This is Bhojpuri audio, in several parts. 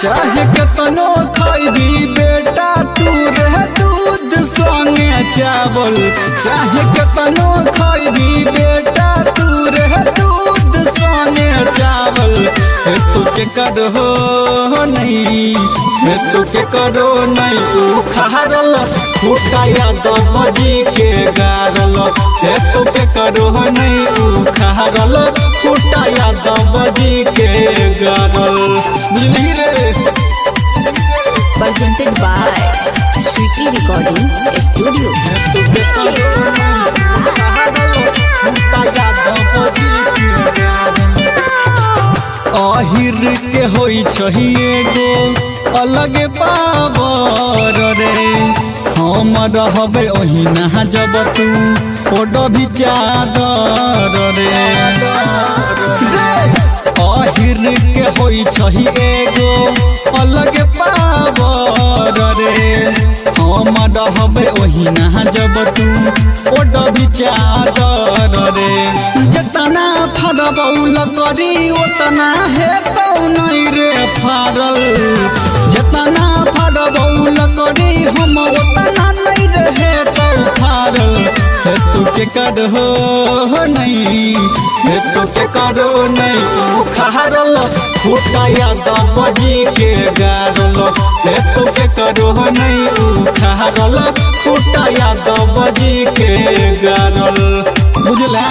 चाहे केतनो खैबी बेटा तू रह दूध संगे चावल। चाहे केतनो खैबी बेटा तू रह दूध संगे चावल। तू के करो नहीं, तू के करो नहीं उखाड़ल फूटा यादव जी के गारल। तू के करो नहीं उखाड़ल फूटा यादव जी के गारल। बुझली रे। Presented by Sweetie Recording Studio। तू के करो नहीं उखाड़ल फूटा यादव जी के गारल। आहिर के होई छहिए गो अलग पावर रे। हम रहबे ओहिना जब तू ओड भी चादर रे। आहिर के होई छहिए गो अलग पावर रे। हम रहबे ओहिना जब तू ओड भी चादर रे। जतना फरबौल करी ओतना हेतौ नहीं रे फारल। जतना फरबौल करी हम ओतना नहीं रे हेतौ फारल। तू के करो नहीं, तू के करो नहीं उखाड़ल फूटा यादव जी के गारल। तू के करो नहीं उखाड़ल फूटा यादव जी के गारल। बुझला।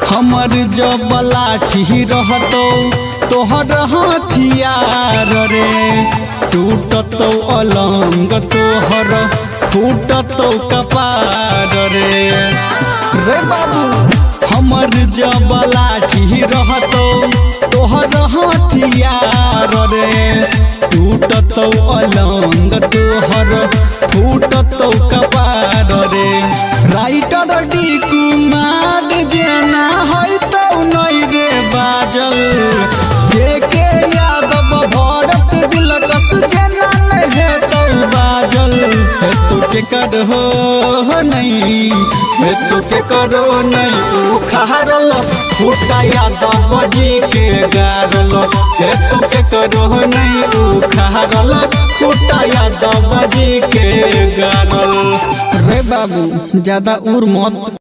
हमर जब लाठी रहतो तोहर हथियार रे। टूटतो अलंग तोहर फूटतो कपार रे। रे बाबू हमर जब लाठी रहतो तोहर हथियार रे। टूटतो अलंग तोहर फूटतो कपार रे। राइटर डी कुमार जेना है तो नहीं रे बाजल। के यादव भरत दिलकश जेना नहीं है तो बाजल। तू के करो नहीं, तू के करो नहीं उखाड़ल फूटा यादव जी के गारल। तू के करो नहीं उखाड़ल फूटा यादव जी के गारल। रे बाबू ज्यादा उर मत।